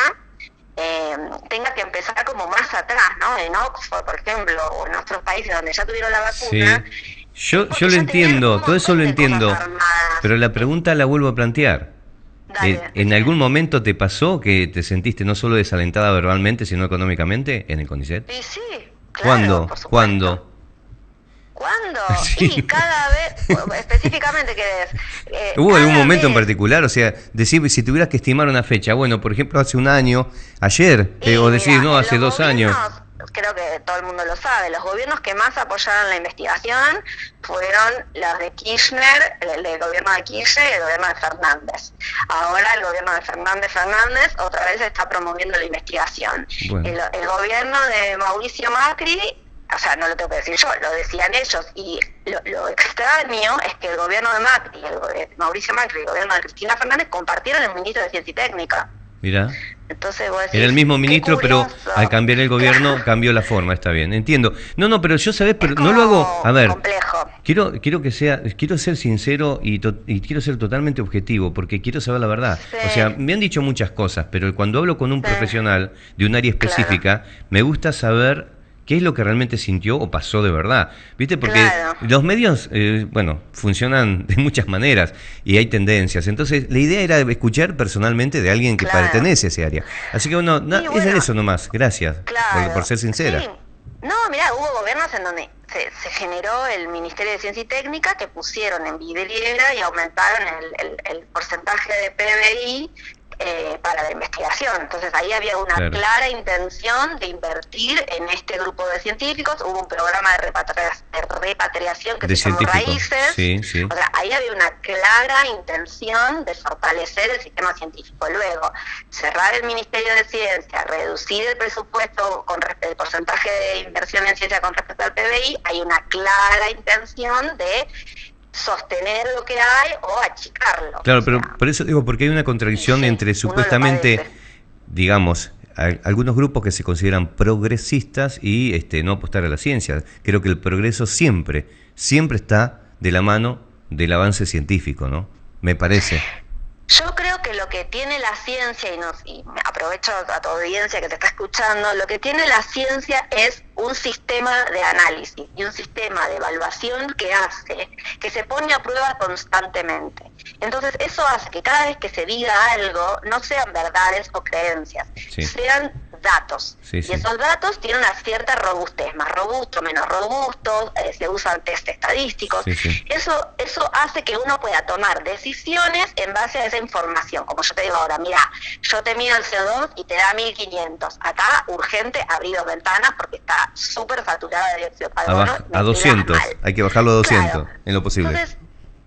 tenga que empezar como más atrás, ¿no? En Oxford, por ejemplo, o en otros países donde ya tuvieron la vacuna. Sí. Yo lo entiendo, todo eso lo entiendo, pero la pregunta la vuelvo a plantear. ¿En algún momento te pasó que te sentiste no solo desalentada verbalmente, sino económicamente en el CONICET? Sí, claro. ¿Cuándo? ¿Cuándo? Sí. Y cada vez, específicamente, ¿hubo algún momento en particular? O sea, decir, si tuvieras que estimar una fecha, bueno, por ejemplo, hace un año, ayer, o decir, no, hace 2 años. Creo que todo el mundo lo sabe, los gobiernos que más apoyaron la investigación fueron los de Kirchner, el gobierno de Kirchner y el gobierno de Fernández. Ahora el gobierno de Fernández otra vez está promoviendo la investigación. Bueno. El gobierno de Mauricio Macri, o sea, no lo tengo que decir yo, lo decían ellos, y lo extraño es que el gobierno de Macri, Mauricio Macri y el gobierno de Cristina Fernández compartieron el ministro de Ciencia y Técnica. Mira. Entonces vos decís, era el mismo ministro, pero al cambiar el gobierno cambió la forma, está bien, entiendo. No, pero yo sabés, pero no lo hago, a ver, complejo. Quiero ser sincero y quiero ser totalmente objetivo, porque quiero saber la verdad. Sí. O sea, me han dicho muchas cosas, pero cuando hablo con un profesional de un área específica, me gusta saber qué es lo que realmente sintió o pasó de verdad, ¿viste? Porque los medios, funcionan de muchas maneras y hay tendencias. Entonces, la idea era escuchar personalmente de alguien que pertenece a ese área. Así que es eso nomás. Gracias por ser sincera. Sí. No, mirá, hubo gobiernos en donde se generó el Ministerio de Ciencia y Técnica, que pusieron en vidriera y aumentaron el porcentaje de PBI para la investigación. Entonces ahí había una clara intención de invertir en este grupo de científicos. Hubo un programa de repatriación que se llamó Raíces. Sí. O sea, ahí había una clara intención de fortalecer el sistema científico. Luego, cerrar el Ministerio de Ciencia, reducir el presupuesto con el porcentaje de inversión en ciencia con respecto al PBI, hay una clara intención de sostener lo que hay o achicarlo. Claro, pero por eso digo, porque hay una contradicción entre supuestamente, digamos, algunos grupos que se consideran progresistas y no apostar a la ciencia. Creo que el progreso siempre está de la mano del avance científico, ¿no? Me parece. Yo creo que lo que tiene la ciencia, y aprovecho a tu audiencia que te está escuchando, lo que tiene la ciencia es un sistema de análisis y un sistema de evaluación que hace que se pone a prueba constantemente. Entonces eso hace que cada vez que se diga algo no sean verdades o creencias, sean datos. Y esos datos tienen una cierta robustez, más robusto, menos robusto, se usan test estadísticos. Eso hace que uno pueda tomar decisiones en base a esa información. Como yo te digo ahora, mira, yo te mido el CO2 y te da 1500. Acá, urgente, abrir 2 ventanas porque está súper saturada de dióxido de carbono. A 200, hay que bajarlo a 200, en lo posible. Entonces,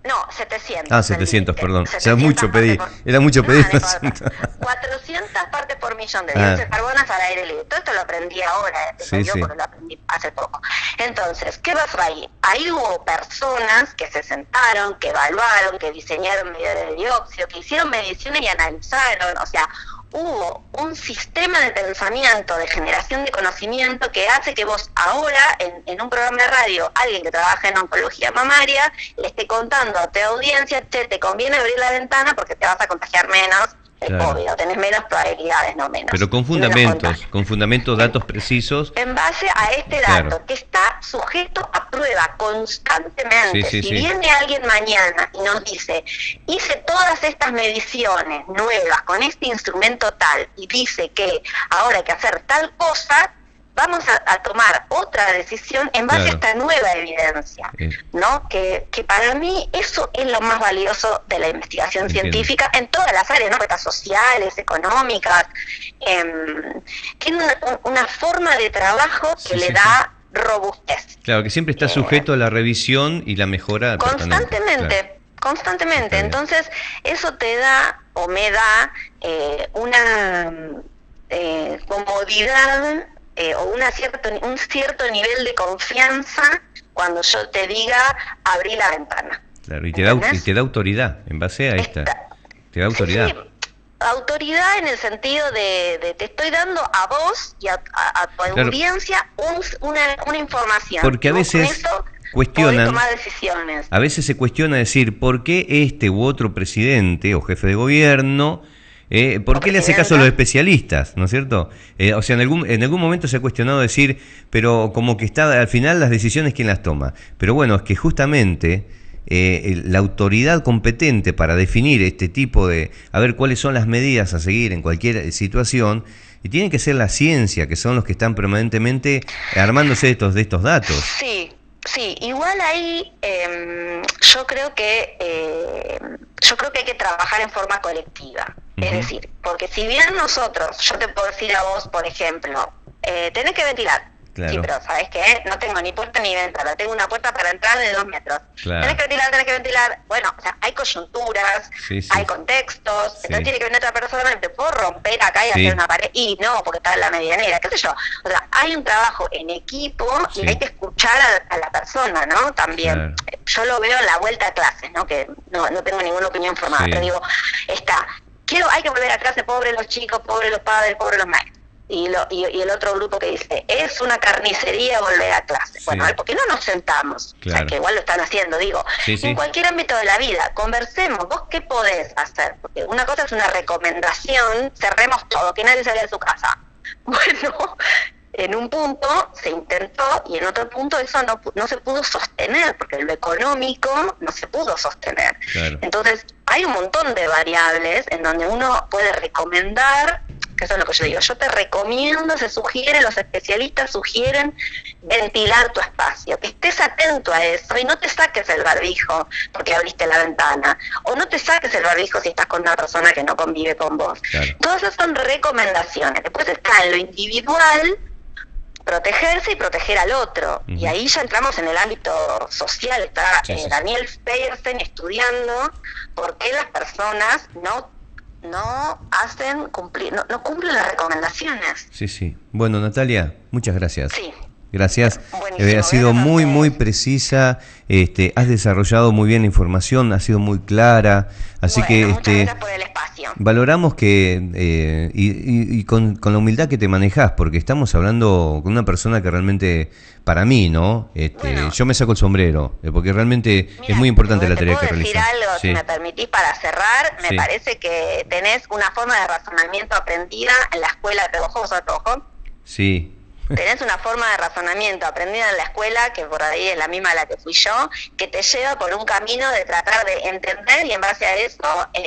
no, 700. Ah, 700, perdón. Ya mucho pedí. Era mucho pedir. 400 partes por millón de dióxido de carbono al aire libre. Todo esto lo aprendí ahora, porque lo aprendí hace poco. Entonces, ¿qué pasó ahí? Ahí hubo personas que se sentaron, que evaluaron, que diseñaron medidores de dióxido, que hicieron mediciones y analizaron, o sea, hubo un sistema de pensamiento, de generación de conocimiento que hace que vos ahora, en un programa de radio, alguien que trabaja en oncología mamaria, le esté contando a tu audiencia, che, te conviene abrir la ventana porque te vas a contagiar menos el COVID, o tenés menos probabilidades, no menos. Pero con fundamentos, datos precisos. En base a este dato, que está sujeto a prueba constantemente. Si viene alguien mañana y nos dice, hice todas estas mediciones nuevas con este instrumento tal, y dice que ahora hay que hacer tal cosa, vamos a tomar otra decisión en base a esta nueva evidencia, ¿no? Que para mí eso es lo más valioso de la investigación científica en todas las áreas, ¿no? Estas sociales, económicas, tiene una forma de trabajo que le da robustez. Claro, que siempre está sujeto a la revisión y la mejora constantemente. Entonces, eso te da, o me da, una comodidad, o un cierto nivel de confianza cuando yo te diga abrí la ventana. Claro, y te da autoridad en base a te da autoridad. Sí, autoridad en el sentido de te estoy dando a vos y a tu audiencia una información. Porque a veces cuestionan, tomar decisiones. A veces se cuestiona decir por qué este u otro presidente o jefe de gobierno ¿por qué le hace caso a los especialistas? ¿No es cierto? O sea, en algún momento se ha cuestionado decir, pero como que está al final las decisiones quién las toma. Pero bueno, es que justamente la autoridad competente para definir este tipo de, a ver cuáles son las medidas a seguir en cualquier situación, y tiene que ser la ciencia, que son los que están permanentemente armándose de estos datos. Sí, igual ahí yo creo que hay que trabajar en forma colectiva. Es decir, porque si bien nosotros, yo te puedo decir a vos, por ejemplo, tenés que ventilar. Claro. Sí, pero ¿sabes qué? No tengo ni puerta ni ventana, tengo una puerta para entrar de 2 metros. Claro. Tenés que ventilar. Bueno, o sea, hay coyunturas, hay contextos, entonces tiene que venir otra persona, te puedo romper acá y hacer una pared, y no, porque está en la medianera, qué sé yo. O sea, hay un trabajo en equipo y hay que escuchar a la persona, ¿no? También. Claro. Yo lo veo en la vuelta a clases, ¿no? Que no tengo ninguna opinión formada, pero digo, hay que volver a clase, pobres los chicos, pobres los padres, pobres los maestros. Y el otro grupo que dice, es una carnicería volver a clase. Bueno, ¿por qué no nos sentamos? Claro. O sea, que igual lo están haciendo, digo. En cualquier ámbito de la vida, conversemos, vos qué podés hacer. Porque una cosa es una recomendación, cerremos todo, que nadie salga de su casa. Bueno, en un punto se intentó y en otro punto eso no se pudo sostener, porque lo económico no se pudo sostener. Claro. Entonces, hay un montón de variables en donde uno puede recomendar, que eso es lo que yo digo, yo te recomiendo, los especialistas sugieren ventilar tu espacio, que estés atento a eso y no te saques el barbijo porque abriste la ventana, o no te saques el barbijo si estás con una persona que no convive con vos. Claro. Todas esas son recomendaciones. Después está en lo individual, protegerse y proteger al otro. Y ahí ya entramos en el ámbito social. Está Daniel Peyersen estudiando por qué las personas no cumplen las recomendaciones. Sí. Bueno, Natalia, muchas gracias. Sí. Gracias. Ha sido muy precisa, has desarrollado muy bien la información, ha sido muy clara, así que muchas gracias por el espacio. Valoramos que y con la humildad que te manejás, porque estamos hablando con una persona que realmente, para mí, ¿no? Yo me saco el sombrero, porque realmente es muy importante la tarea que realizas. ¿Te puedo decir algo, si me permitís, para cerrar? Me parece que tenés una forma de razonamiento aprendida en la escuela de pedagogos. Sí. tenés una forma de razonamiento aprendida en la escuela, que por ahí es la misma a la que fui yo, que te lleva por un camino de tratar de entender y en base a eso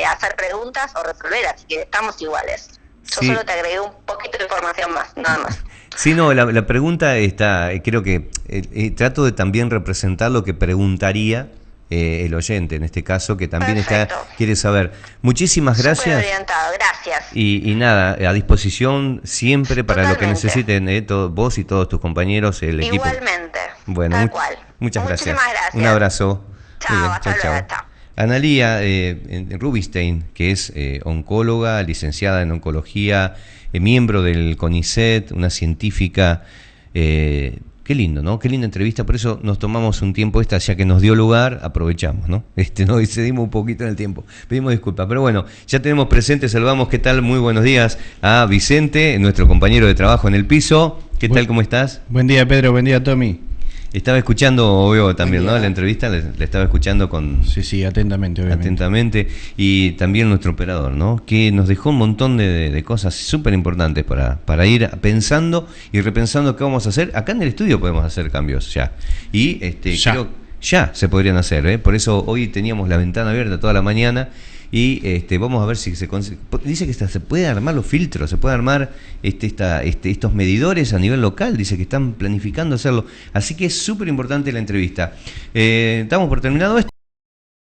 hacer preguntas o resolver, así que estamos iguales. Yo Sí. solo te agregué un poquito de información más, nada más. Sí, no, la pregunta está, creo que trato de también representar lo que preguntaría el oyente, en este caso, que también quiere saber. Muchísimas gracias. Súper orientado, gracias. Y nada, a disposición siempre para Totalmente. lo que necesiten, vos y todos tus compañeros, el equipo. Igualmente, Bueno, tal cual. muchas gracias. Muchísimas gracias. Un abrazo. Chao, Muy bien, hasta luego, chao. Analía Rubinstein, que es oncóloga, licenciada en oncología, miembro del CONICET, una científica. Qué lindo, ¿no? Qué linda entrevista, por eso nos tomamos un tiempo ya que nos dio lugar, aprovechamos, ¿no? Nos excedimos un poquito en el tiempo, pedimos disculpas, pero bueno, ya tenemos presente, saludamos, ¿qué tal? Muy buenos días a Vicente, nuestro compañero de trabajo en el piso. ¿Qué tal, cómo estás? Buen día, Pedro, buen día, Tommy. Estaba escuchando, obvio, también, ¿no? La entrevista, le estaba escuchando con... Sí, atentamente, obviamente. Atentamente. Y también nuestro operador, ¿no? Que nos dejó un montón de cosas súper importantes para ir pensando y repensando qué vamos a hacer. Acá en el estudio podemos hacer cambios ya. Y Ya. creo ya se podrían hacer, ¿eh? Por eso hoy teníamos la ventana abierta toda la mañana. Y vamos a ver si se consigue. Dice que se puede armar los filtros, se puede armar estos medidores a nivel local. Dice que están planificando hacerlo. Así que es súper importante la entrevista. Estamos por terminado esto.